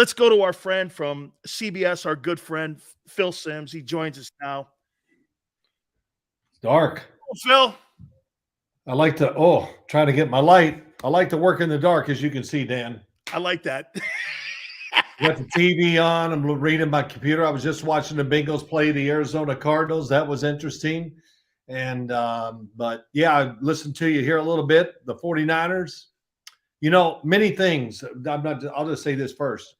Let's go to our friend from CBS, our good friend, Phil Simms. He joins us now. Dark. Oh, Phil. I like to, try to get my light. I like to work in the dark, as you can see, Dan. I like that. Got the TV on. I'm reading my computer. I was just watching the Bengals play the Arizona Cardinals. That was interesting. And, but yeah, I listened to you here a little bit. The 49ers, many things. I'll just say this first.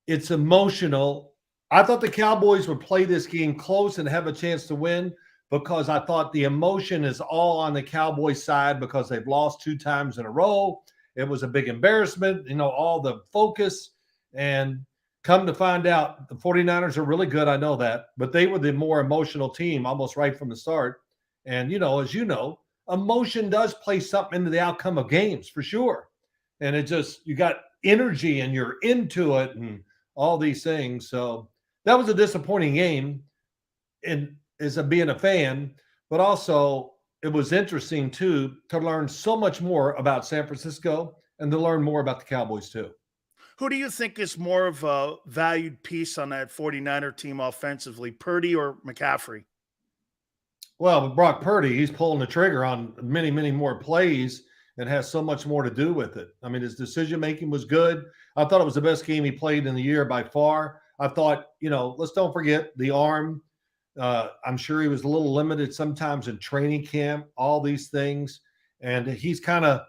It's emotional. I thought the Cowboys would play this game close and have a chance to win because I thought the emotion is all on the Cowboys side because they've lost 2 times in a row. It was a big embarrassment, all the focus. And come to find out, the 49ers are really good. I know that. But they were the more emotional team almost right from the start. And, as you know, emotion does play something into the outcome of games for sure. And it just, you got energy and you're into it and all these things. So that was a disappointing game as being a fan, but also it was interesting too to learn so much more about San Francisco and to learn more about the Cowboys too. Who do you think is more of a valued piece on that 49er team offensively, Purdy or McCaffrey? Well, with Brock Purdy, he's pulling the trigger on many, many more plays and has so much more to do with it. I mean, his decision-making was good. I thought it was the best game he played in the year by far. I thought, let's don't forget the arm. I'm sure he was a little limited sometimes in training camp, all these things. And he's kind of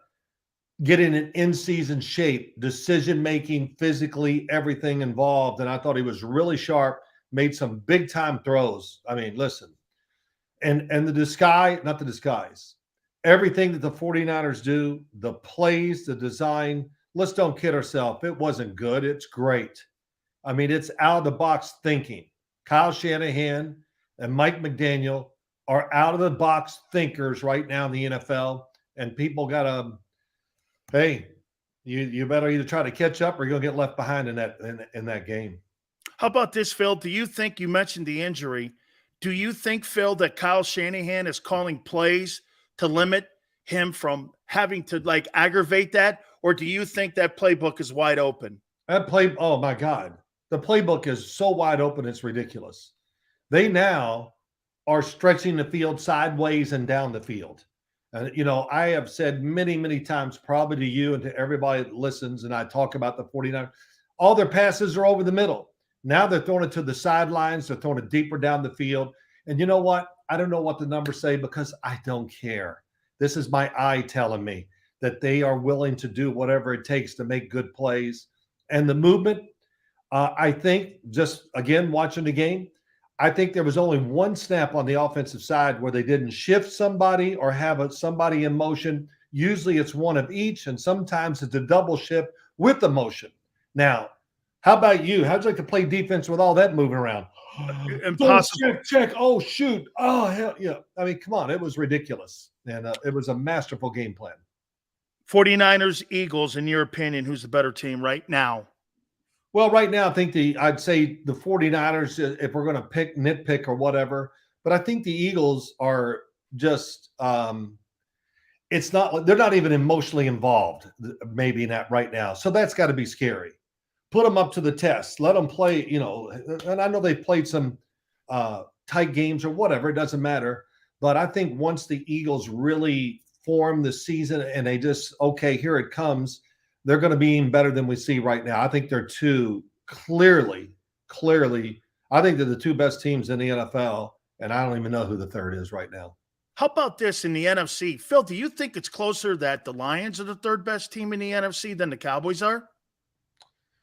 getting an in-season shape, decision-making, physically, everything involved. And I thought he was really sharp, made some big-time throws. I mean, listen. And the disguise, everything that the 49ers do, the plays, the design, let's don't kid ourselves. It wasn't good. It's great. I mean, it's out-of-the-box thinking. Kyle Shanahan and Mike McDaniel are out-of-the-box thinkers right now in the NFL, and people got to hey, you better either try to catch up or you're going to get left behind in that game. How about this, Phil? Do you think, you mentioned the injury, do you think, Phil, that Kyle Shanahan is calling plays to limit him from having to, aggravate that? Or do you think that playbook is wide open? Oh, my God. The playbook is so wide open, it's ridiculous. They now are stretching the field sideways and down the field. And, I have said many, many times, probably to you and to everybody that listens, and I talk about the 49ers, all their passes are over the middle. Now they're throwing it to the sidelines. They're throwing it deeper down the field. And you know what? I don't know what the numbers say because I don't care. This is my eye telling me that they are willing to do whatever it takes to make good plays. And the movement, I think, just again, watching the game, I think there was only one snap on the offensive side where they didn't shift somebody or have somebody in motion. Usually it's one of each, and sometimes it's a double shift with the motion. Now, how about you? How'd you like to play defense with all that moving around? Impossible. Check. Oh, shoot. Oh, hell yeah. I mean, come on. It was ridiculous. And it was a masterful game plan. 49ers, Eagles, in your opinion, who's the better team right now? Well, right now, I'd say the 49ers, if we're going to nitpick or whatever, but I think the Eagles are just, they're not even emotionally involved, maybe not right now. So that's got to be scary. Put them up to the test. Let them play, and I know they've played some tight games or whatever. It doesn't matter. But I think once the Eagles really form the season and they just, okay, here it comes, they're going to be even better than we see right now. I think they're clearly, I think they're the 2 best teams in the NFL, and I don't even know who the third is right now. How about this in the NFC? Phil, do you think it's closer that the Lions are the 3rd best team in the NFC than the Cowboys are?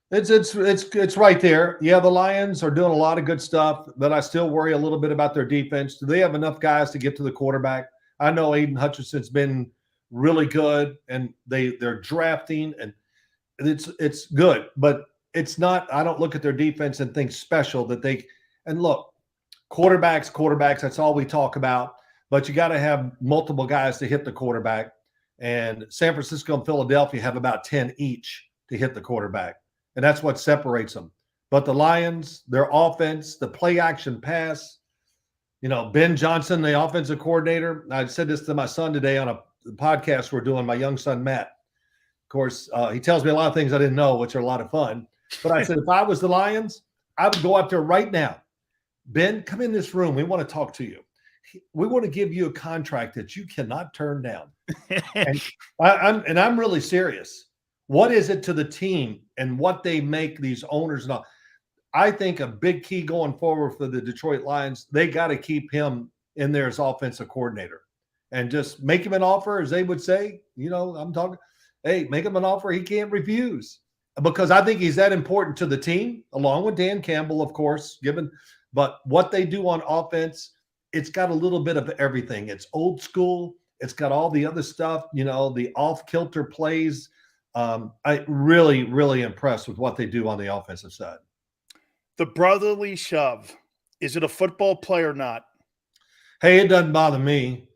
It's right there. Yeah, the Lions are doing a lot of good stuff, but I still worry a little bit about their defense. Do they have enough guys to get to the quarterback? I know Aiden Hutchinson's been really good, and they're drafting, and it's good, but it's not. I don't look at their defense and think special that they. And look, quarterbacks. That's all we talk about. But you got to have multiple guys to hit the quarterback, and San Francisco and Philadelphia have about 10 each to hit the quarterback. And that's what separates them. But the Lions, their offense, the play action pass, Ben Johnson, the offensive coordinator, I said this to my son today on a podcast we're doing, my young son, Matt. Of course, he tells me a lot of things I didn't know, which are a lot of fun. But I said, if I was the Lions, I would go out there right now. Ben, come in this room. We want to talk to you. We want to give you a contract that you cannot turn down. And I'm really serious. What is it to the team and what they make these owners and all? I think a big key going forward for the Detroit Lions, they got to keep him in there as offensive coordinator and just make him an offer, as they would say. I'm talking, hey, make him an offer he can't refuse, because I think he's that important to the team, along with Dan Campbell, of course, but what they do on offense, it's got a little bit of everything. It's old school. It's got all the other stuff, the off-kilter plays. I really, really impressed with what they do on the offensive side. The brotherly shove. Is it a football play or not? Hey, it doesn't bother me,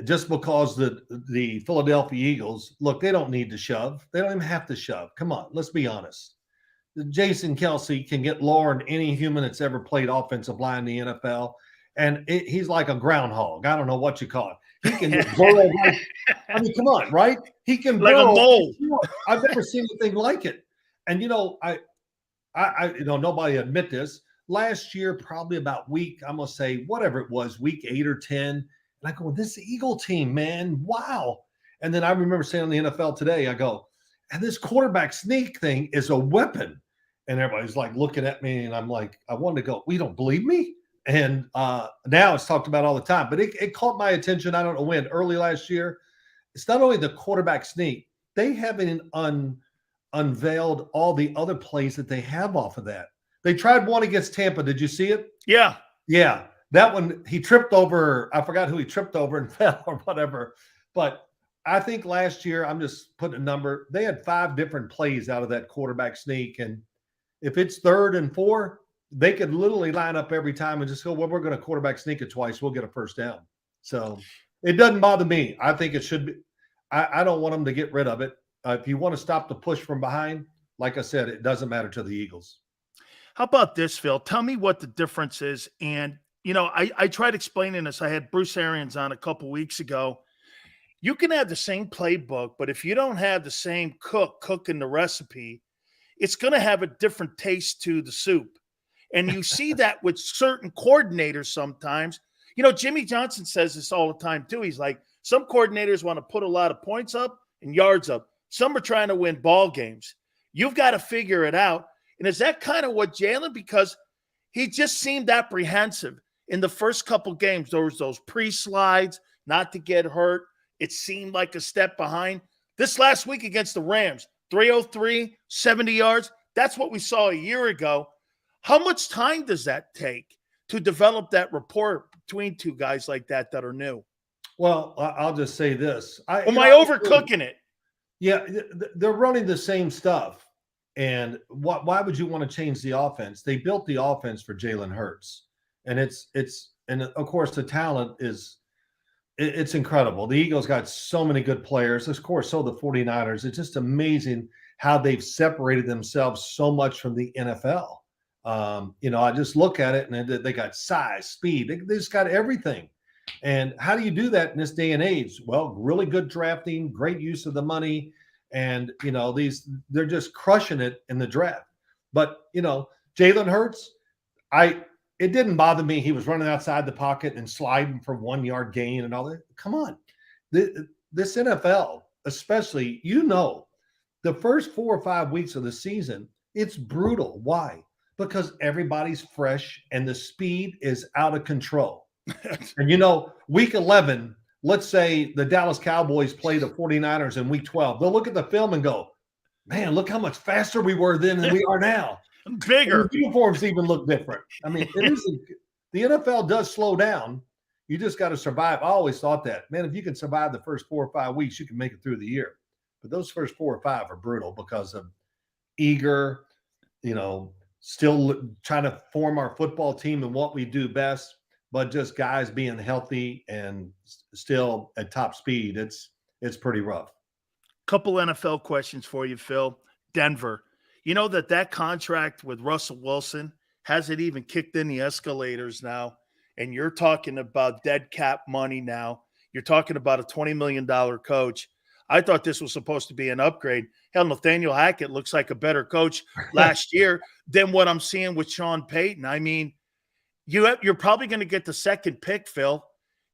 just because the Philadelphia Eagles, look, they don't need to shove. They don't even have to shove. Come on, let's be honest. Jason Kelce can get lower than any human that's ever played offensive line in the NFL. And he's like a groundhog. I don't know what you call it. He can just burrow. I mean, come on, right? He can like burrow. A mole. I've never seen anything like it. And I nobody admit this. Last year, probably about week 8 or 10. And I go, this is the Eagle team, man. Wow. And then I remember saying on the NFL Today, I go, and this quarterback sneak thing is a weapon. And everybody's like looking at me, and I'm like, I wanted to go, we don't believe me? And now it's talked about all the time. But it caught my attention, I don't know when, early last year. It's not only the quarterback sneak, they haven't unveiled all the other plays that they have off of that. They tried one against Tampa. Did you see it? Yeah. Yeah. That one, he tripped over. I forgot who he tripped over and fell or whatever. But I think last year, I'm just putting a number, they had 5 different plays out of that quarterback sneak. And if it's 3rd and 4, they could literally line up every time and just go, well, we're going to quarterback sneak it twice. We'll get a first down. So it doesn't bother me. I think it should be. I don't want them to get rid of it. If you want to stop the push from behind, like I said, it doesn't matter to the Eagles. How about this, Phil? Tell me what the difference is. And, I tried explaining this. I had Bruce Arians on a couple weeks ago. You can have the same playbook, but if you don't have the same cook cooking the recipe, it's going to have a different taste to the soup. And you see that with certain coordinators sometimes. Jimmy Johnson says this all the time, too. He's like, some coordinators want to put a lot of points up and yards up. Some are trying to win ball games. You've got to figure it out. And is that kind of what Jalen, because he just seemed apprehensive in the first couple games. There was those pre-slides, not to get hurt. It seemed like a step behind. This last week against the Rams, 303, 70 yards. That's what we saw a year ago. How much time does that take to develop that rapport between two guys like that are new? Well, I'll just say this. Am I overcooking it? Yeah, they're running the same stuff. And why would you want to change the offense? They built the offense for Jalen Hurts. And and of course the talent it's incredible. The Eagles got so many good players. Of course, so the 49ers. It's just amazing how they've separated themselves so much from the NFL. I just look at it and they got size, speed. They just got everything. And how do you do that in this day and age? Well, really good drafting, great use of the money. And, they're just crushing it in the draft. But, Jalen Hurts, it didn't bother me. He was running outside the pocket and sliding for 1 yard gain and all that. Come on. This NFL, especially, the first 4 or 5 weeks of the season, it's brutal. Why? Because everybody's fresh and the speed is out of control. And, week 11, let's say the Dallas Cowboys play the 49ers in week 12. They'll look at the film and go, man, look how much faster we were then than we are now. Bigger. And the uniforms even look different. I mean, the NFL does slow down. You just got to survive. I always thought that, man, if you can survive the first 4 or 5 weeks, you can make it through the year. But those first 4 or 5 are brutal because of eager, still trying to form our football team and what we do best, but just guys being healthy and still at top speed. It's pretty rough. Couple NFL questions for you, Phil. Denver. You know that contract with Russell Wilson hasn't even kicked in the escalators now, and you're talking about dead cap money now. You're talking about a $20 million coach. I thought this was supposed to be an upgrade. Hell, Nathaniel Hackett looks like a better coach last year than what I'm seeing with Sean Payton. I mean, you're probably going to get the second pick, Phil.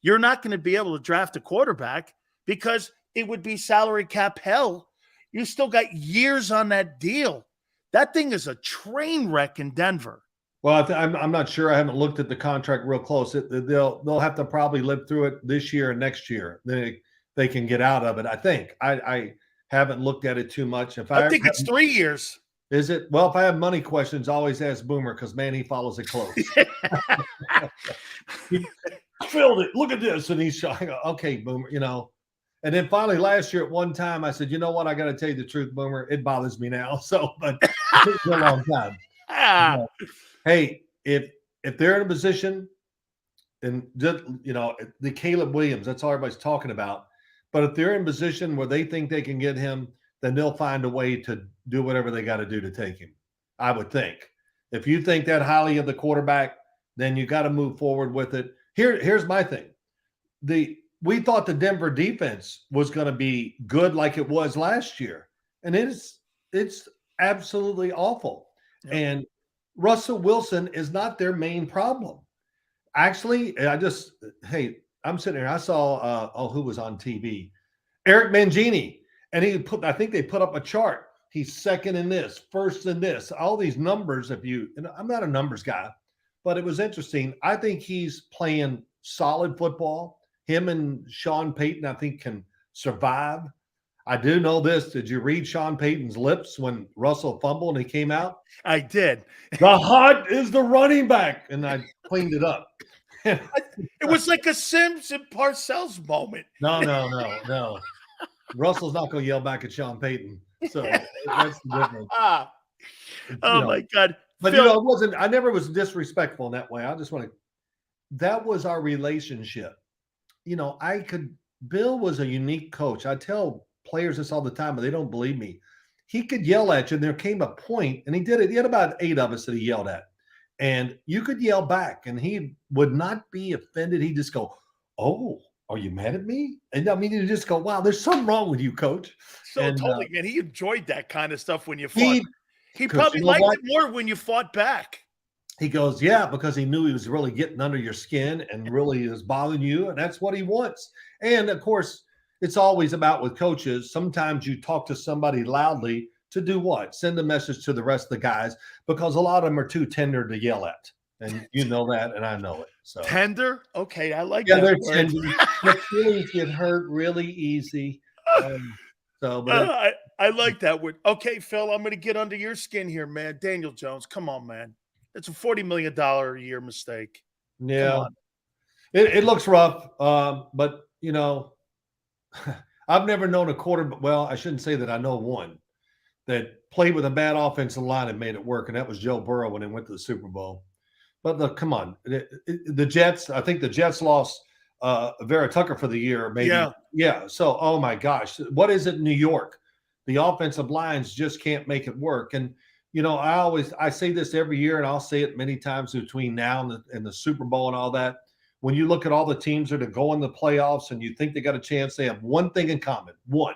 You're not going to be able to draft a quarterback because it would be salary cap hell. You still got years on that deal. That thing is a train wreck in Denver. Well, I'm not sure. I haven't looked at the contract real close. They'll have to probably live through it this year and next year. They can get out of it. I think. I haven't looked at it too much. I think it's 3 years. Is it? Well, if I have money questions, always ask Boomer because, man, he follows it close. He filled it. Look at this. And he's showing, okay, Boomer, And then finally last year at one time, I said, you know what? I got to tell you the truth, Boomer. It bothers me now. So, but it's a long time. Hey, if they're in a position, and the Caleb Williams, that's all everybody's talking about. But if they're in a position where they think they can get him, then they'll find a way to do whatever they got to do to take him. I would think. If you think that highly of the quarterback, then you got to move forward with it. Here's my thing. We thought the Denver defense was going to be good like it was last year, and it's absolutely awful. Yep. And Russell Wilson is not their main problem. Actually, I'm sitting here. I saw who was on TV? Eric Mangini. And I think they put up a chart. He's second in this, first in this, all these numbers. I'm not a numbers guy, but it was interesting. I think he's playing solid football. Him and Sean Payton, I think, can survive. I do know this. Did you read Sean Payton's lips when Russell fumbled and he came out? I did. The hot is the running back. And I cleaned it up. It was like a Sims and Parcells moment. No. Russell's not going to yell back at Sean Payton. So that's the difference. My God. But, Phil, I never was disrespectful in that way. That was our relationship. Bill was a unique coach. I tell players this all the time, but they don't believe me. He could yell at you, and there came a point, and he did it. He had about 8 of us that he yelled at. And you could yell back, and he would not be offended. He'd just go, oh, are you mad at me? And you just go, wow, there's something wrong with you, coach. Totally, man. He enjoyed that kind of stuff when you fought. He probably liked it more when you fought back. He goes, yeah, because he knew he was really getting under your skin and really is bothering you. And that's what he wants. And, of course, it's always about with coaches. Sometimes you talk to somebody loudly to do what? Send a message to the rest of the guys because a lot of them are too tender to yell at. And you know that, and I know it. So tender? Okay, I like that. Yeah, they're tender. The feelings get hurt really easy. I like that word. Okay, Phil, I'm going to get under your skin here, man. Daniel Jones, come on, man. It's a $40 million a year mistake. Yeah. It looks rough, but, I've never known a quarterback. Well, I shouldn't say that I know one that played with a bad offensive line and made it work, and that was Joe Burrow when they went to the Super Bowl. But look, come on. The Jets, I think the Jets lost Vera Tucker for the year, maybe. Yeah. So, oh, my gosh. What is it in New York? The offensive lines just can't make it work. And, I say this every year, and I'll say it many times between now and the Super Bowl and all that. When you look at all the teams that are going to the playoffs and you think they got a chance, they have one thing in common. One.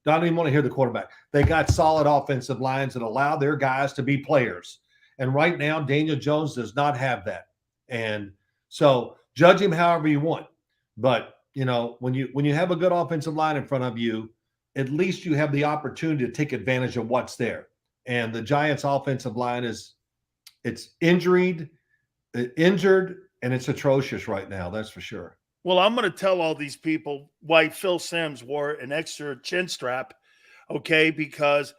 Don't even want to hear the quarterback. They got solid offensive lines that allow their guys to be players. And right now, Daniel Jones does not have that. And so judge him however you want. But, when you have a good offensive line in front of you, at least you have the opportunity to take advantage of what's there. And the Giants' offensive line it's injured, and it's atrocious right now. That's for sure. Well, I'm going to tell all these people why Phil Simms wore an extra chin strap, okay, because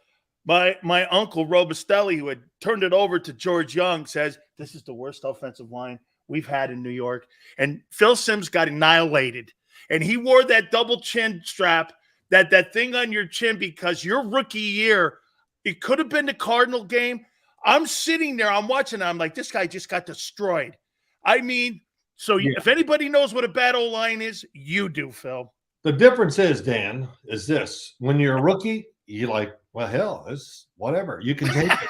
my uncle Robustelli, who had turned it over to George Young, says this is the worst offensive line we've had in New York. And Phil Simms got annihilated. And he wore that double chin strap, that thing on your chin, because your rookie year, it could have been the Cardinal game. I'm sitting there, I'm watching, I'm like, this guy just got destroyed. I mean, if anybody knows what a bad O-line is, you do, Phil. The difference is, Dan, is this. When you're a rookie, you're like, well, hell, it's whatever. You can take it.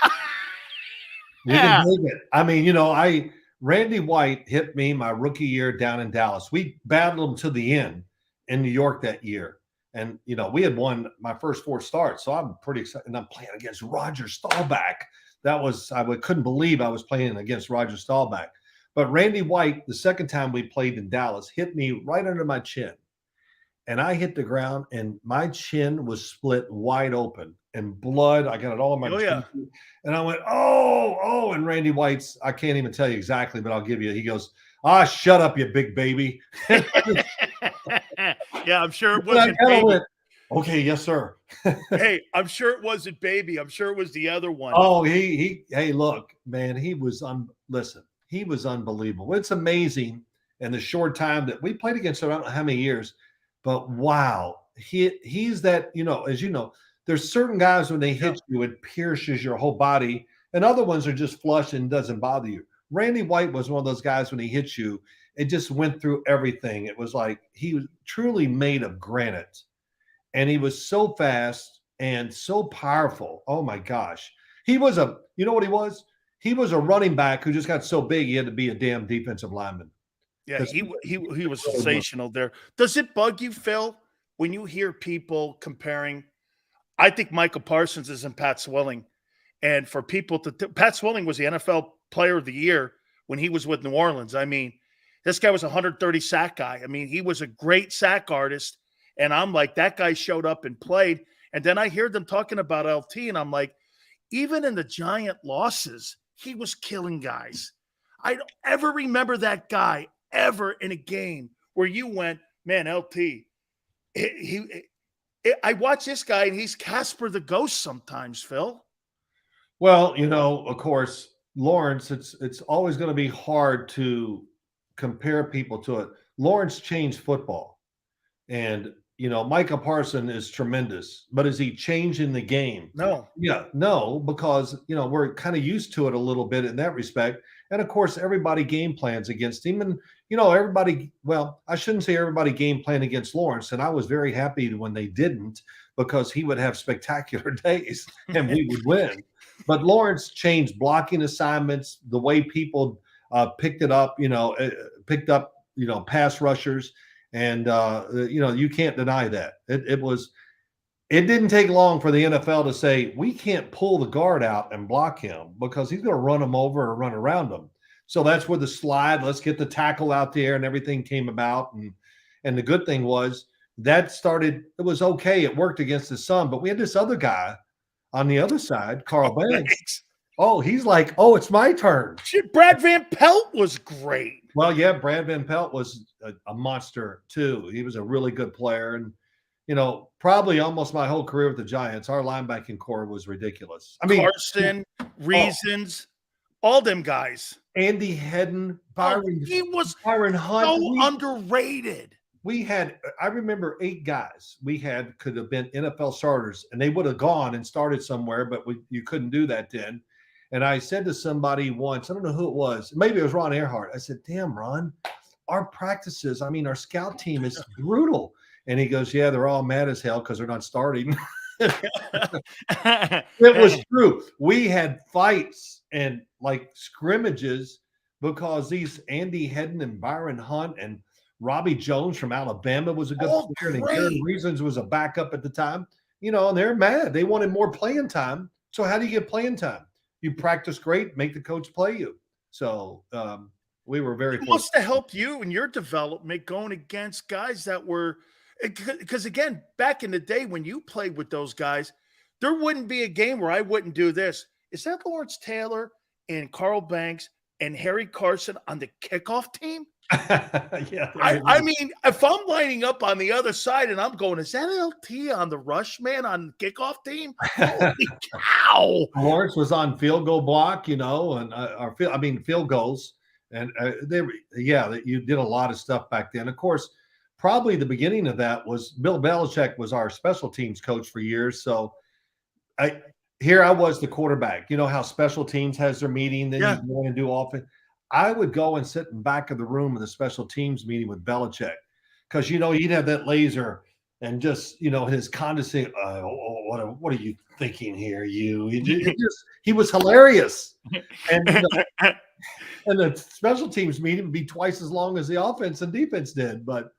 You can take it. I mean, Randy White hit me my rookie year down in Dallas. We battled him to the end in New York that year. And, we had won my first 4 starts. So I'm pretty excited. And I'm playing against Roger Staubach. I couldn't believe I was playing against Roger Staubach. But Randy White, the second time we played in Dallas, hit me right under my chin. And I hit the ground, and my chin was split wide open, and blood. I got it all in my chin. And I went, oh. And Randy White's, I can't even tell you exactly, but I'll give you. He goes, shut up, you big baby. Yeah, I'm sure it wasn't baby. Went, okay, yes, sir. Hey, I'm sure it wasn't baby. I'm sure it was the other one. Oh, hey, look, man, he was he was unbelievable. It's amazing in the short time that we played against him, I don't know how many years, but wow, he's that, as you know, there's certain guys when they hit you, it pierces your whole body, and other ones are just flush and doesn't bother you. Randy White was one of those guys when he hit you, it just went through everything. It was like he was truly made of granite, and he was so fast and so powerful. Oh my gosh. He was you know what he was? He was a running back who just got so big he had to be a damn defensive lineman. Yeah, he was sensational there. Does it bug you, Phil, when you hear people comparing? I think Michael Parsons is in Pat Swilling. And for people Pat Swilling was the NFL Player of the Year when he was with New Orleans. I mean, this guy was a 130 sack guy. I mean, he was a great sack artist. And I'm like, that guy showed up and played. And then I hear them talking about LT, and I'm like, even in the Giant losses, he was killing guys. I don't ever remember that guy ever in a game where you went, man, LT. I watch this guy, and he's Casper the Ghost sometimes, Phil. Well, of course, Lawrence, it's always going to be hard to compare people to it. Lawrence changed football. And, Micah Parsons is tremendous, but is he changing the game? No. Yeah, no, because, we're kind of used to it a little bit in that respect. And of course, everybody game plans against him. And, I shouldn't say everybody game plan against Lawrence. And I was very happy when they didn't, because he would have spectacular days and we would win. But Lawrence changed blocking assignments, the way people picked up pass rushers. And, you can't deny that. It didn't take long for the NFL to say, we can't pull the guard out and block him because he's going to run him over or run around him. So that's where the slide, let's get the tackle out there, and everything came about. And the good thing was that started, it was okay. It worked against his son, but we had this other guy on the other side, Carl Banks. Oh, he's like, it's my turn. Shit, Brad Van Pelt was great. Well, yeah, Brad Van Pelt was a monster too. He was a really good player. And, probably almost my whole career with the Giants, our linebacking core was ridiculous. I mean, Carson, Reasons, all them guys. Andy Hedden, Byron. He was Byron Hunt. So underrated. I remember 8 guys could have been NFL starters, and they would have gone and started somewhere, but you couldn't do that then. And I said to somebody once, I don't know who it was, maybe it was Ron Earhart. I said, damn, Ron, our practices, our scout team is brutal. And he goes, yeah, they're all mad as hell because they're not starting. It was true. We had fights and like scrimmages because these Andy Hedden and Byron Hunt and Robbie Jones from Alabama was a good player, and Gary Reasons was a backup at the time. And they're mad. They wanted more playing time. So how do you get playing time? You practice great, make the coach play you. So we were very fortunate. Must have helped you in your development going against guys that were – because, again, back in the day when you played with those guys, there wouldn't be a game where I wouldn't do this. Is that Lawrence Taylor and Carl Banks and Harry Carson on the kickoff team? Yeah. I mean, if I'm lining up on the other side and I'm going, is that LT on the rush, man, on the kickoff team? Holy cow. Lawrence was on field goal block, and field goals. And you did a lot of stuff back then. Of course, probably the beginning of that was Bill Belichick was our special teams coach for years. So I was the quarterback. You know how special teams has their meeting, then you go and do offense. I would go and sit in the back of the room in the special teams meeting with Belichick because, he'd have that laser and just, his condescending, what are you thinking here? He was hilarious. And, and the special teams meeting would be twice as long as the offense and defense did. But,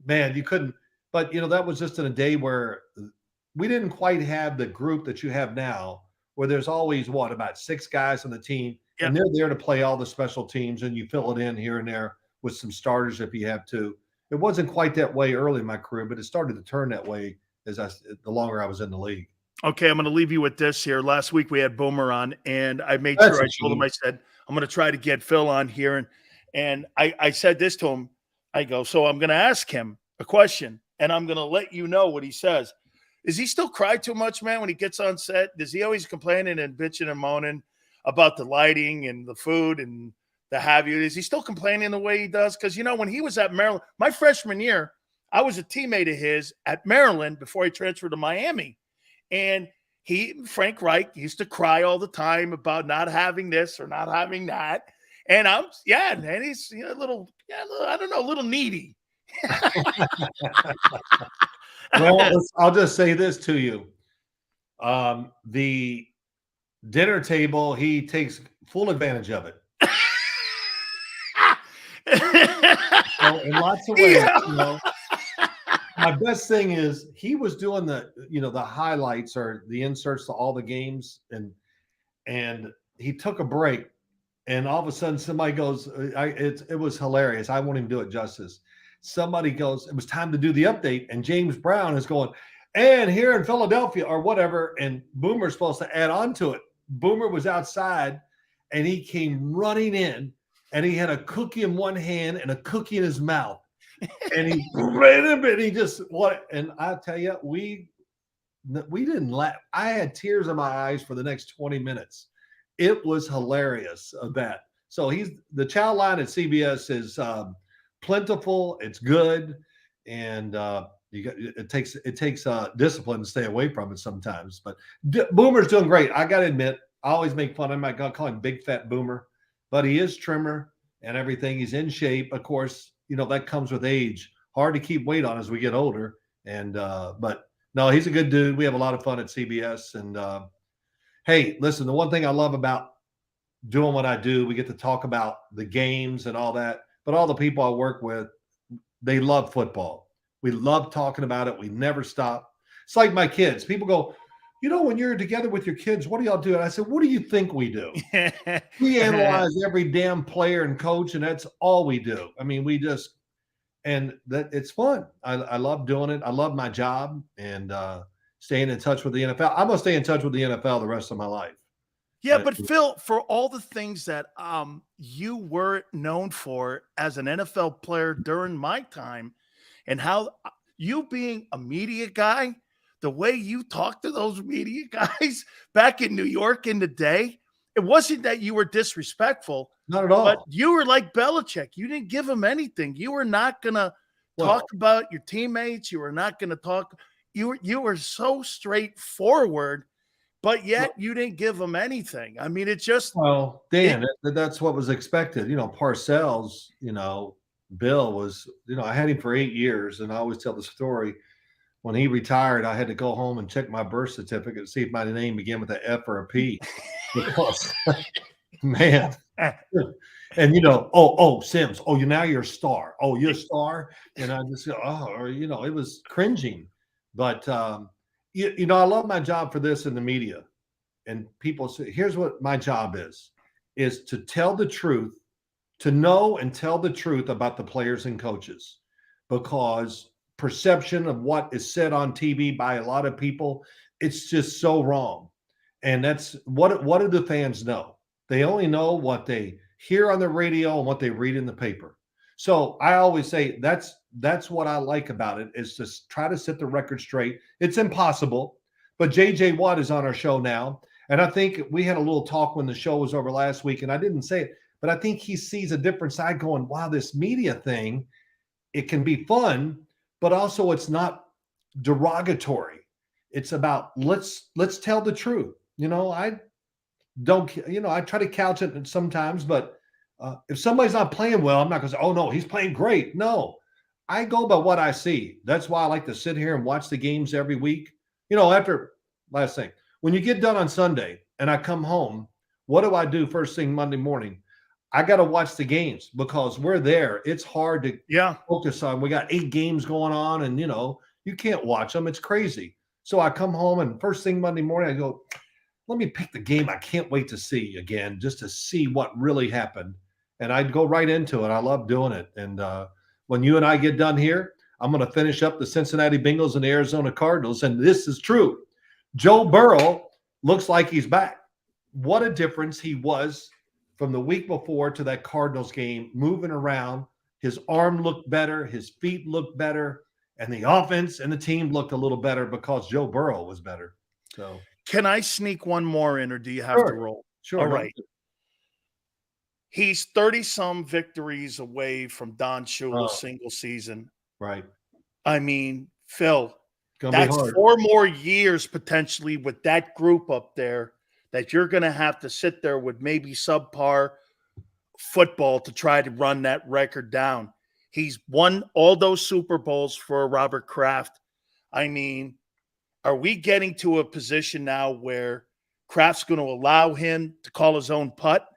man, you couldn't But, that was just in a day where we didn't quite have the group that you have now, where there's always, about 6 guys on the team, Yep. and they're there to play all the special teams, and you fill it in here and there with some starters if you have to. It wasn't quite that way early in my career, but it started to turn that way the longer I was in the league. Okay, I'm going to leave you with this here. Last week we had Boomer on, and I made That's sure a I told him, shame. I said, I'm going to try to get Phil on here. And I said this to him. I go, so I'm going to ask him a question, and I'm going to let you know what he says. Does he still cry too much, man, when he gets on set? Does he always complaining and bitching and moaning about the lighting and the food and the have you? Is he still complaining the way he does? Because, when he was at Maryland, my freshman year, I was a teammate of his at Maryland before he transferred to Miami. And Frank Reich, used to cry all the time about not having this or not having that. And and he's a little, I don't know, a little needy. Well, I'll just say this to you. The dinner table, he takes full advantage of it. So in lots of ways, my best thing is he was doing the highlights or the inserts to all the games, and he took a break, and all of a sudden somebody goes, it was hilarious. I won't even do it justice. Somebody goes, it was time to do the update, and James Brown is going, and here in Philadelphia or whatever, and Boomer's supposed to add on to it. Boomer was outside, and he came running in, and he had a cookie in one hand and a cookie in his mouth. And he ran him, and he just and I tell you, we didn't laugh. I had tears in my eyes for the next 20 minutes. It was hilarious of that. So the child line at CBS is plentiful. It's good, and it takes discipline to stay away from it sometimes. But Boomer's doing great. I got to admit, I always make fun of him. I call him Big Fat Boomer, but he is trimmer and everything. He's in shape, of course. That comes with age. Hard to keep weight on as we get older. And but no, he's a good dude. We have a lot of fun at CBS. And hey, listen, the one thing I love about doing what I do, we get to talk about the games and all that. But all the people I work with, they love football. We love talking about it. We never stop. It's like my kids. People go, when you're together with your kids, what do y'all do? And I said, what do you think we do? We analyze every damn player and coach, and that's all we do. I mean, it's fun. I love doing it. I love my job and staying in touch with the NFL. I'm going to stay in touch with the NFL the rest of my life. Yeah, but Phil, for all the things that you were known for as an NFL player during my time, and how you being a media guy, the way you talk to those media guys back in New York in the day, it wasn't that you were disrespectful. Not at all. But you were like Belichick. You didn't give him anything. You were not going to talk about your teammates. You were not going to talk. You were so straightforward, but yet you didn't give them anything. I mean, it's just. Well, Dan, that's what was expected. Parcells, Bill was, I had him for 8 years, and I always tell the story. When he retired, I had to go home and check my birth certificate to see if my name began with an F or a P. Because, man. And, Sims, now you're a star. Oh, you're a star? And I just go, it was cringing. But, I love my job for this in the media. And people say, here's what my job is to tell the truth, to know and tell the truth about the players and coaches. Because perception of what is said on TV by a lot of people, it's just so wrong. And that's what do the fans know? They only know what they hear on the radio and what they read in the paper. So I always say that's what I like about it, is to try to set the record straight. It's impossible, but JJ Watt is on our show now. And I think we had a little talk when the show was over last week, and I didn't say it, but I think he sees a different side going, wow, this media thing, it can be fun, but also it's not derogatory. It's about let's tell the truth. I try to couch it sometimes, but if somebody's not playing well, I'm not going to say, oh no, he's playing great. No, I go by what I see. That's why I like to sit here and watch the games every week. Last thing, when you get done on Sunday and I come home, what do I do first thing Monday morning? I got to watch the games because we're there. It's hard to Yeah. focus on. We got 8 games going on, and you can't watch them. It's crazy. So I come home, and first thing Monday morning, I go, let me pick the game I can't wait to see again, just to see what really happened. And I'd go right into it. I love doing it. And when you and I get done here, I'm going to finish up the Cincinnati Bengals and the Arizona Cardinals. And this is true. Joe Burrow looks like he's back. What a difference he was from the week before to that Cardinals game, moving around. His arm looked better. His feet looked better. And the offense and the team looked a little better because Joe Burrow was better. So, can I sneak one more in, or do you have to roll? Sure. All right. He's 30-some victories away from Don Shula's single season. Right. I mean, Phil, that's 4 more years potentially with that group up there that you're going to have to sit there with maybe subpar football to try to run that record down. He's won all those Super Bowls for Robert Kraft. I mean, are we getting to a position now where Kraft's going to allow him to call his own putt?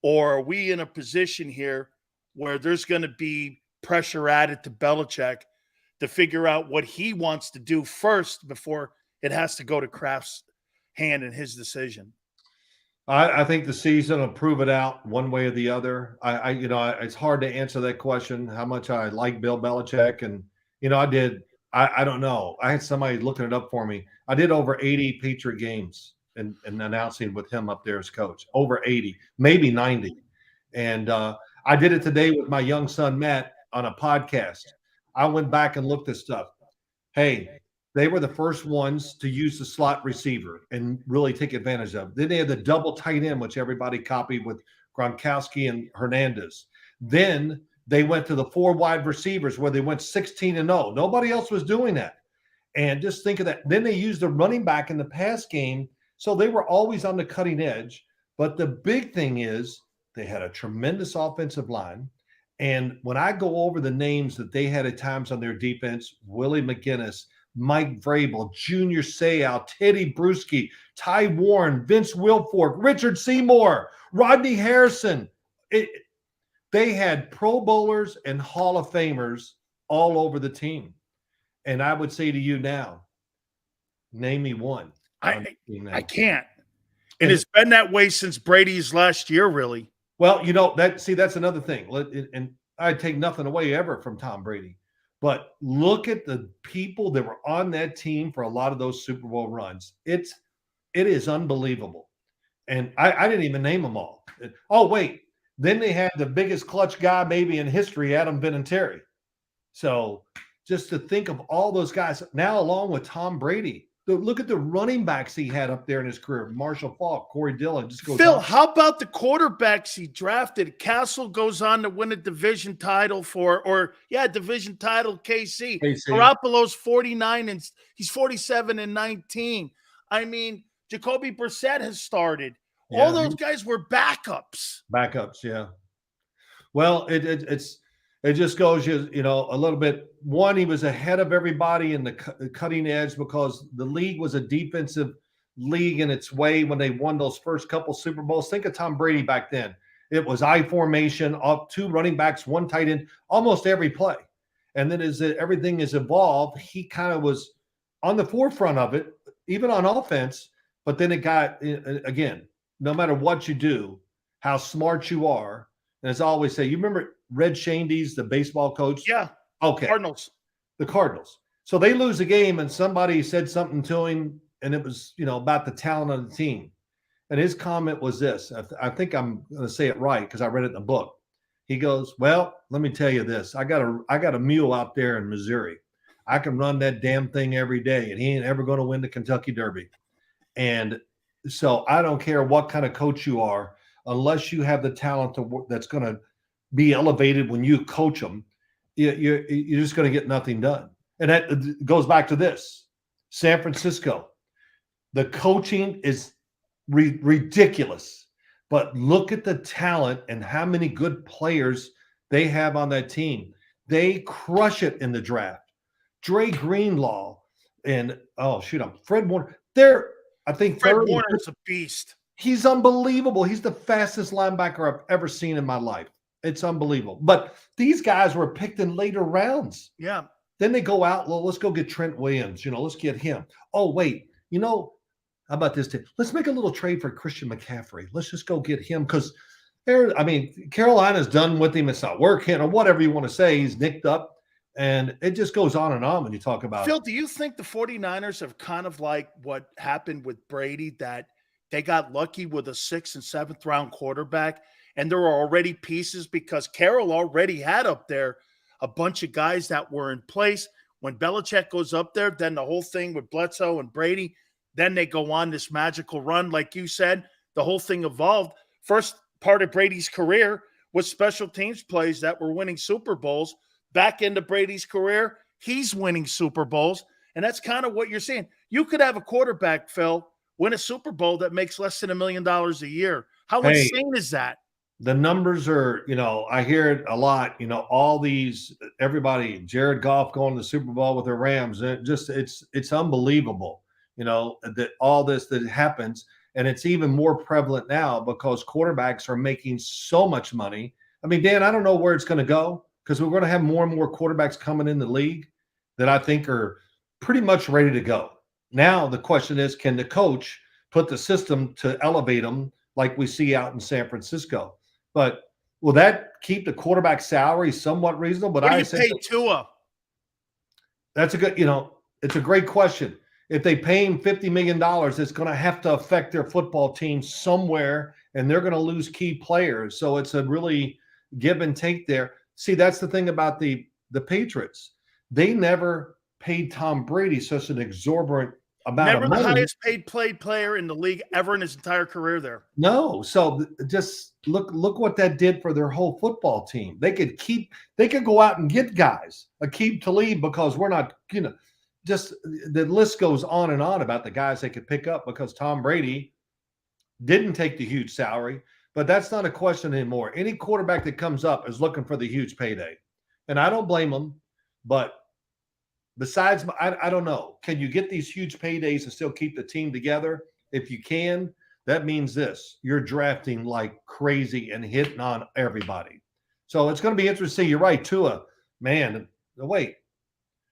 Or are we in a position here where there's going to be pressure added to Belichick to figure out what he wants to do first before it has to go to Kraft's hand in his decision? I think the season will prove it out one way or the other. It's hard to answer that question, how much I like Bill Belichick. And, I don't know. I had somebody looking it up for me. I did over 80 Patriot games and announcing with him up there as coach, over 80, maybe 90. And I did it today with my young son, Matt, on a podcast. I went back and looked at stuff. Hey, they were the first ones to use the slot receiver and really take advantage of it. Then they had the double tight end, which everybody copied with Gronkowski and Hernandez. Then they went to the 4 wide receivers where they went 16-0. Nobody else was doing that. And just think of that. Then they used the running back in the pass game. So they were always on the cutting edge. But the big thing is they had a tremendous offensive line. And when I go over the names that they had at times on their defense, Willie McGinnis, Mike Vrabel, Junior Seau, Teddy Bruschi, Ty Warren, Vince Wilfork, Richard Seymour, Rodney Harrison. They had Pro Bowlers and Hall of Famers all over the team. And I would say to you now, name me one. I can't. It has been that way since Brady's last year, really. Well, that's another thing. And I take nothing away ever from Tom Brady. But look at the people that were on that team for a lot of those Super Bowl runs. It is unbelievable. And I didn't even name them all. Oh, wait. Then they had the biggest clutch guy maybe in history, Adam Vinatieri. So just to think of all those guys now, along with Tom Brady, look at the running backs he had up there in his career. Marshall Faulk, Corey Dillon. Phil, how about the quarterbacks he drafted? Castle goes on to win a division title division title, KC. Garoppolo's 49 and he's 47 and 19. I mean, Jacoby Brissett has started. Yeah. All those guys were backups. Yeah. Well, it just goes, a little bit. One, he was ahead of everybody in the cutting edge because the league was a defensive league in its way when they won those first couple Super Bowls. Think of Tom Brady back then. It was I formation, 2 running backs, 1 tight end, almost every play. And then as everything has evolved, he kind of was on the forefront of it, even on offense. But then it got, again, no matter what you do, how smart you are. And as I always say, you remember Red Shandy's, the baseball coach? Yeah. Okay. The Cardinals. So they lose a game and somebody said something to him and it was, about the talent of the team. And his comment was this. I think I'm going to say it right because I read it in the book. He goes, well, let me tell you this. I got a mule out there in Missouri. I can run that damn thing every day and he ain't ever going to win the Kentucky Derby. And so I don't care what kind of coach you are, unless you have the talent that's going to be elevated when you coach them, you're just going to get nothing done. And that goes back to this. San Francisco, the coaching is ridiculous, but look at the talent and how many good players they have on that team. They crush it in the draft. Dre Greenlaw and Fred Warner. I think Fred Warner's a beast. He's unbelievable. He's the fastest linebacker I've ever seen in my life. It's unbelievable. But these guys were picked in later rounds. Yeah. Then they go out, well, let's go get Trent Williams. Let's get him. Oh, wait, how about this? Let's make a little trade for Christian McCaffrey. Let's just go get him because, Carolina's done with him. It's not working or whatever you want to say. He's nicked up. And it just goes on and on when you talk about Phil, do you think the 49ers have kind of like what happened with Brady, that they got lucky with a 6th and 7th round quarterback, and there were already pieces because Carroll already had up there a bunch of guys that were in place. When Belichick goes up there, then the whole thing with Bledsoe and Brady, then they go on this magical run. Like you said, the whole thing evolved. First part of Brady's career was special teams plays that were winning Super Bowls. Back into Brady's career, he's winning Super Bowls, and that's kind of what you're seeing. You could have a quarterback, Phil, win a Super Bowl that makes less than $1 million a year. How insane is that? The numbers are, I hear it a lot, all these, everybody, Jared Goff going to the Super Bowl with the Rams. It's unbelievable, that all this that happens. And it's even more prevalent now because quarterbacks are making so much money. I mean, Dan, I don't know where it's going to go, because we're going to have more and more quarterbacks coming in the league that I think are pretty much ready to go. Now, the question is, can the coach put the system to elevate them like we see out in San Francisco? But will that keep the quarterback salary somewhat reasonable? But what do you pay Tua? That's a good, it's a great question. If they pay him $50 million, it's going to have to affect their football team somewhere, and they're going to lose key players. So it's a really give and take there. See, that's the thing about the Patriots. They never paid Tom Brady such an exorbitant amount of money. Never the highest paid player in the league ever in his entire career there. No. So just look what that did for their whole football team. They could go out and get guys, Aqib Talib, because we're not, just the list goes on and on about the guys they could pick up because Tom Brady didn't take the huge salary. But that's not a question anymore. Any quarterback that comes up is looking for the huge payday. And I don't blame them. But besides, I don't know. Can you get these huge paydays and still keep the team together? If you can, that means this. You're drafting like crazy and hitting on everybody. So it's going to be interesting. You're right, Tua. Man, wait.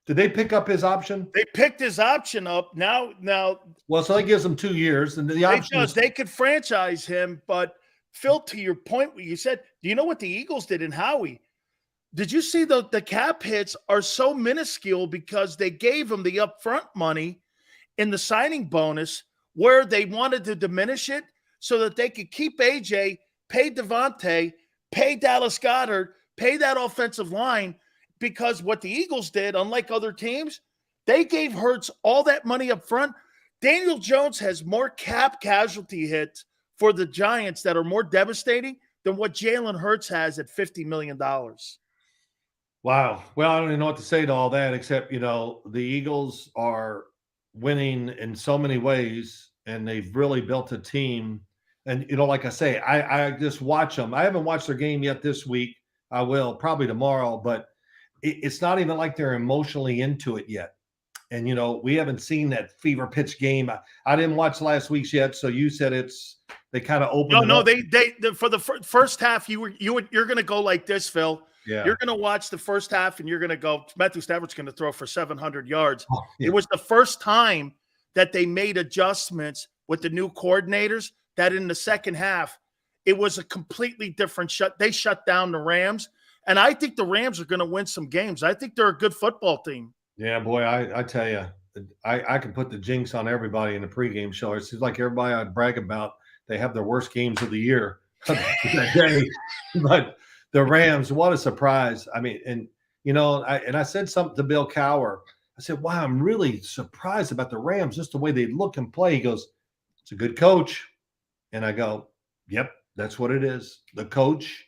Did they pick up his option? They picked his option up. Now. Well, so that gives them 2 years. And the option they could franchise him, but Phil, to your point, what you said, do you know what the Eagles did in Howie? Did you see the cap hits are so minuscule because they gave him the upfront money in the signing bonus where they wanted to diminish it so that they could keep AJ, pay Devontae, pay Dallas Goedert, pay that offensive line, because what the Eagles did, unlike other teams, they gave Hurts all that money up front. Daniel Jones has more cap casualty hits for the Giants that are more devastating than what Jalen Hurts has at $50 million. Wow. Well, I don't even know what to say to all that, except, the Eagles are winning in so many ways, and they've really built a team. And, like I say, I just watch them. I haven't watched their game yet this week. I will probably tomorrow, but it's not even like they're emotionally into it yet. And, we haven't seen that fever pitch game. I didn't watch last week's yet. So you said they kind of opened. No, they for the first half, you're going to go like this, Phil. Yeah. You're going to watch the first half and you're going to go, Matthew Stafford's going to throw for 700 yards. Oh, yeah. It was the first time that they made adjustments with the new coordinators that in the second half, it was a completely different they shut down the Rams. And I think the Rams are going to win some games. I think they're a good football team. Yeah, boy, I tell you, I can put the jinx on everybody in the pregame show. It seems like everybody I brag about, they have their worst games of the year that day. But the Rams, what a surprise. I mean, and I said something to Bill Cowher. I said, wow, I'm really surprised about the Rams, just the way they look and play. He goes, it's a good coach. And I go, yep, that's what it is. The coach,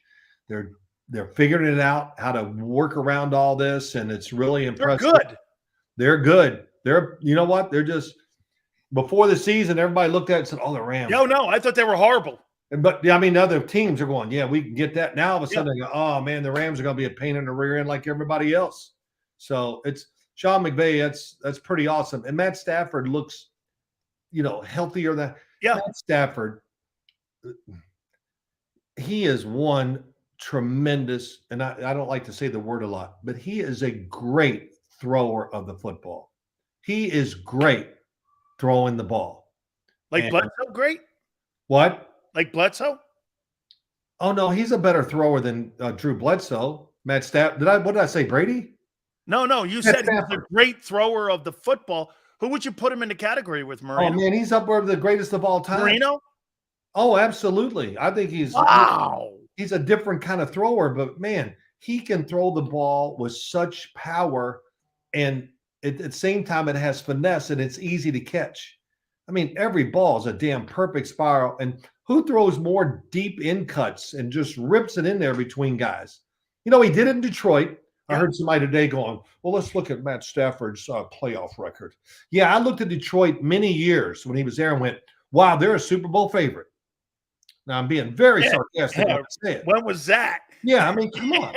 they're figuring it out, how to work around all this, and it's really impressive. They're good. You know what? They're just, before the season, everybody looked at it and said, oh, the Rams. No, I thought they were horrible. But, I mean, other teams are going, yeah, we can get that. Now, all of a sudden, they go, oh, man, the Rams are going to be a pain in the rear end like everybody else. So it's Sean McVay. That's pretty awesome. And Matt Stafford looks, healthier than Matt Stafford. he is one tremendous, and I don't like to say the word a lot, but he is a great thrower of the football. He is great throwing the ball. Like And Bledsoe, great. what? Like Bledsoe. Oh no, he's a better thrower than Drew Bledsoe. Matt Staff. What did I say? Brady? No. You Matt said he was Stafford. a great thrower of the football. Who would you put him in the category with, Oh Marino? man, he's up there with the greatest of all time. Marino? Oh, absolutely. I think Wow. he's a different kind of thrower, but man, he can throw the ball with such power, and at the same time, it has finesse and it's easy to catch. I mean, every ball is a damn perfect spiral. And who throws more deep in cuts and just rips it in there between guys? You know, he did it in Detroit. I Yeah. heard somebody today going, well, let's look at Matt Stafford's playoff record. Yeah, I looked at Detroit many years when he was there and went, wow, they're a Super Bowl favorite. Now, I'm being very sarcastic when I say it. When was that? Yeah, I mean, come on.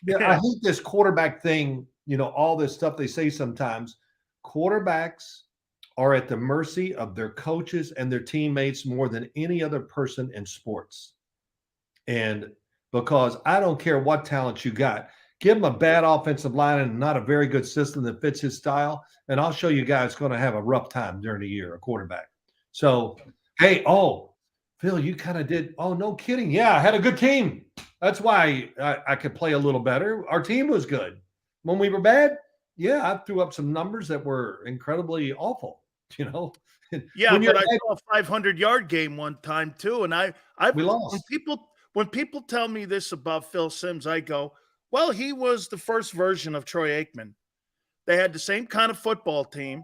Yeah, I hate this quarterback thing, all this stuff they say sometimes. Quarterbacks are at the mercy of their coaches and their teammates more than any other person in sports. And because I don't care what talent you got, give him a bad offensive line and not a very good system that fits his style, and I'll show you guys going to have a rough time during the year, a quarterback. So, hey, Phil, you kind of did. Oh, no kidding. Yeah, I had a good team. That's why I could play a little better. Our team was good. When we were bad, yeah, I threw up some numbers that were incredibly awful, Yeah, when but I saw a 500-yard game one time too, and we lost. When people tell me this about Phil Simms, I go, well, he was the first version of Troy Aikman. They had the same kind of football team.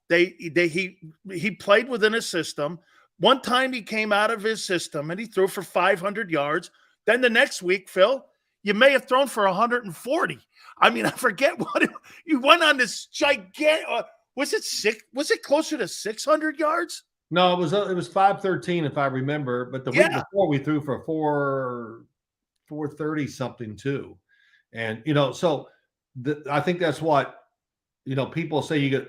He played within a system. One time he came out of his system and he threw for 500 yards. Then the next week, Phil, you may have thrown for 140. I mean, I forget what you went on this gigantic. Was it closer to 600 yards? No, it was 513 if I remember. But the week before we threw for 430 something too, and so I think that's what people say.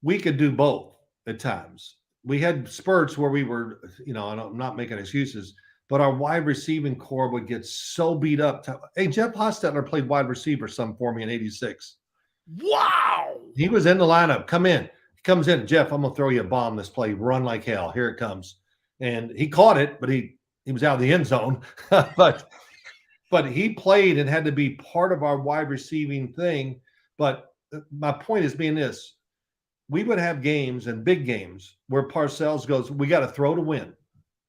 We could do both at times. We had spurts where we were, and I'm not making excuses, but our wide receiving core would get so beat up. Hey, Jeff Hostetler played wide receiver some for me in '86. Wow. He was in the lineup. Come in. He comes in. Jeff, I'm going to throw you a bomb this play. Run like hell. Here it comes. And he caught it, but he was out of the end zone. but he played and had to be part of our wide receiving thing. But my point is being this. We would have games and big games where Parcells goes, we got to throw to win.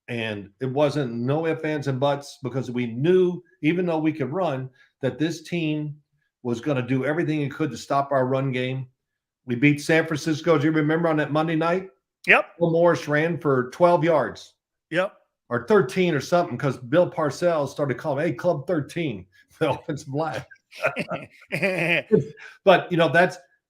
And it wasn't no ifs, ands, and buts because we knew, even though we could run, that this team was going to do everything it could to stop our run game. We beat San Francisco. Do you remember on that Monday night? Yep. Bill Morris ran for 12 yards. Yep. Or 13 or something because Bill Parcells started calling, hey, Club 13, the offensive line. But,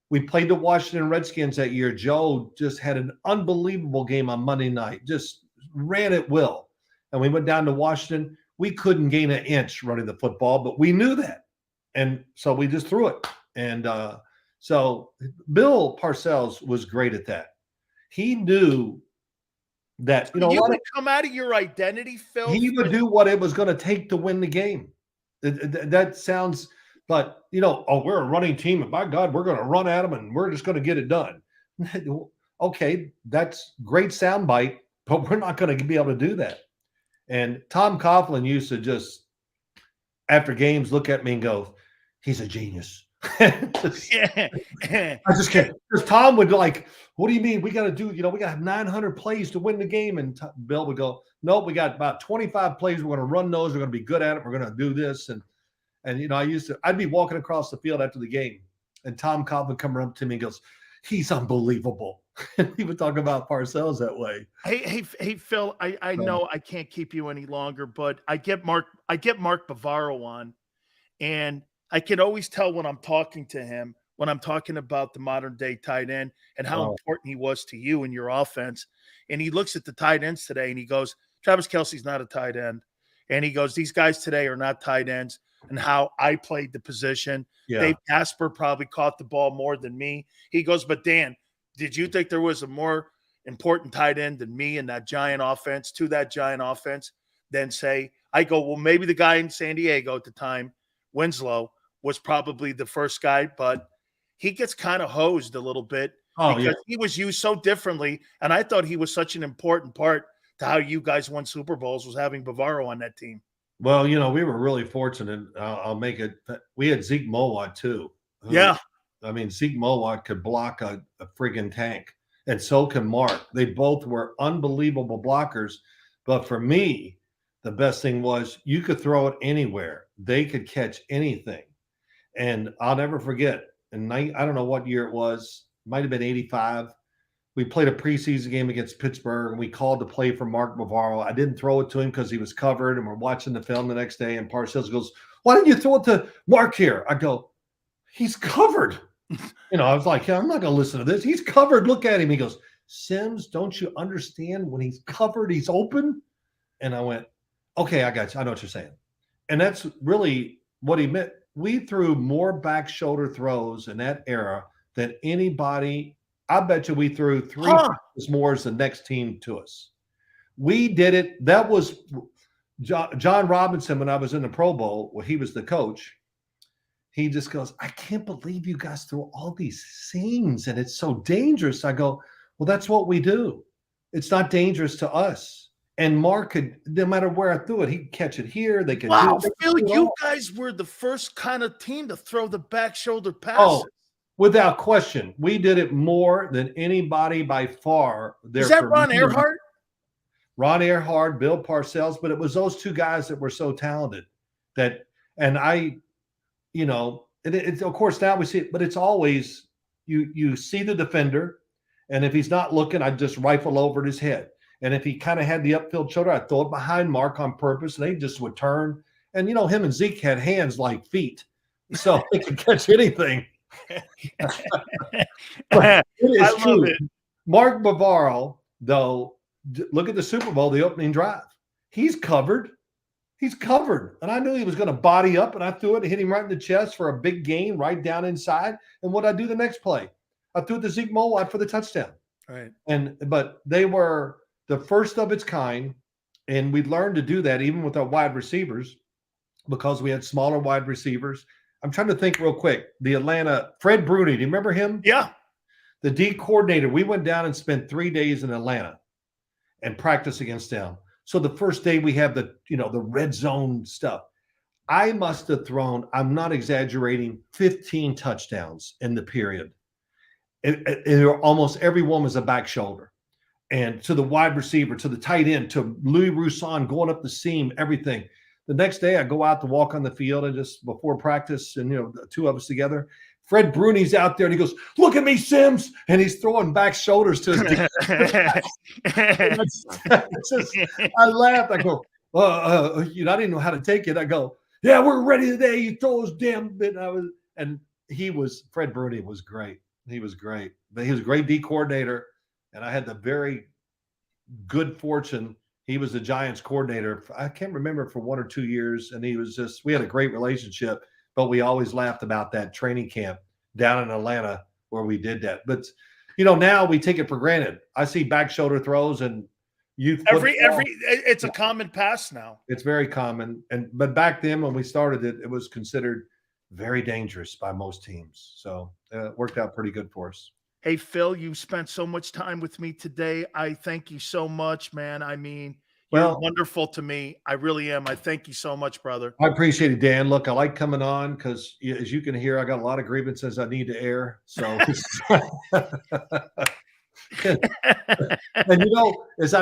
we played the Washington Redskins that year. Joe just had an unbelievable game on Monday night, just ran at will. And we went down to Washington. We couldn't gain an inch running the football, but we knew that. And so we just threw it. And so Bill Parcells was great at that. He knew that, you would come out of your identity, Phil. He would do what it was going to take to win the game. That sounds, but, we're a running team. And by God, we're going to run at them and we're just going to get it done. Okay, that's great soundbite, but we're not going to be able to do that. And Tom Coughlin used to just, after games, look at me and go, he's a genius. I just can't. Because Tom would like, what do you mean? We got to do, we got to have 900 plays to win the game. And Bill would go, nope, we got about 25 plays. We're going to run those. We're going to be good at it. We're going to do this. And I'd be walking across the field after the game and Tom Cobb would come up to me and goes, he's unbelievable. He would talk about Parcells that way. Hey, Phil, I know I can't keep you any longer, but I get Mark Bavaro on, and I can always tell when I'm talking to him, when I'm talking about the modern day tight end and how important he was to you and your offense. And he looks at the tight ends today and he goes, Travis Kelce's not a tight end. And he goes, these guys today are not tight ends, and how I played the position. Yeah. Dave Casper probably caught the ball more than me. He goes, but Dan, did you think there was a more important tight end than me in that giant offense, then say, I go, well, maybe the guy in San Diego at the time, Winslow, was probably the first guy, but he gets kind of hosed a little bit because he was used so differently. And I thought he was such an important part to how you guys won Super Bowls, was having Bavaro on that team. Well, we were really fortunate. I'll make it. We had Zeke Mowat too. Yeah. I mean, Zeke Mowat could block a friggin' tank, and so can Mark. They both were unbelievable blockers. But for me, the best thing was you could throw it anywhere. They could catch anything. And I'll never forget, I don't know what year it was, might have been 85. We played a preseason game against Pittsburgh, and we called to play for Mark Bavaro. I didn't throw it to him because he was covered, and we're watching the film the next day, and Parcells goes, why didn't you throw it to Mark here? I go, he's covered. I was like, I'm not going to listen to this. He's covered. Look at him. He goes, Sims, don't you understand? When he's covered, he's open. And I went, okay, I got you. I know what you're saying. And that's really what he meant. We threw more back shoulder throws in that era than anybody. I bet you we threw 3 times more as the next team to us. We did it. That was John Robinson when I was in the Pro Bowl, where he was the coach. He just goes, I can't believe you guys throw all these seams and it's so dangerous. I go, well, that's what we do. It's not dangerous to us. And Mark could, no matter where I threw it, he'd catch it here. They could. Wow, Phil, you guys were the first kind of team to throw the back shoulder passes. Oh, without question. We did it more than anybody by far. Is that Ron Earhart? Ron Earhart, Bill Parcells, but it was those two guys that were so talented it's of course now we see it, but it's always you see the defender, and if he's not looking, I just rifle over his head. And if he kind of had the upfield shoulder, I'd throw it behind Mark on purpose, and they just would turn. And him and Zeke had hands like feet, so they could catch anything. But it is true. Mark Bavaro, though, look at the Super Bowl, the opening drive. He's covered. He's covered. And I knew he was going to body up, and I threw it and hit him right in the chest for a big gain right down inside. And what did I do the next play? I threw it to Zeke Mowat for the touchdown. Right. But they were the first of its kind, and we learned to do that even with our wide receivers because we had smaller wide receivers. I'm trying to think real quick. The Atlanta, Fred Bruni, do you remember him? Yeah. The D coordinator, we went down and spent 3 days in Atlanta and practiced against them. So the first day we have the red zone stuff. I must have thrown, I'm not exaggerating, 15 touchdowns in the period. Almost every one was a back shoulder. And to the wide receiver, to the tight end, to Louis Roussan going up the seam, everything. The next day I go out to walk on the field, and just before practice, and the two of us together, Fred Bruni's out there, and he goes, look at me, Sims. And he's throwing back shoulders to his I laughed. I go, I didn't know how to take it. I go, yeah, we're ready today. You throw those damn bit. Fred Bruni was great. He was great. But he was a great D coordinator. And I had the very good fortune. He was the Giants coordinator. I can't remember, for 1 or 2 years. And we had a great relationship. But we always laughed about that training camp down in Atlanta where we did that. But, now we take it for granted. I see back shoulder throws, and it's a common pass now. It's very common. But back then when we started it was considered very dangerous by most teams. So it worked out pretty good for us. Hey, Phil, you spent so much time with me today. I thank you so much, man. I mean, you're wonderful to me. I really am. I thank you so much, brother. I appreciate it, Dan. Look, I like coming on because, as you can hear, I got a lot of grievances I need to air. So, and as I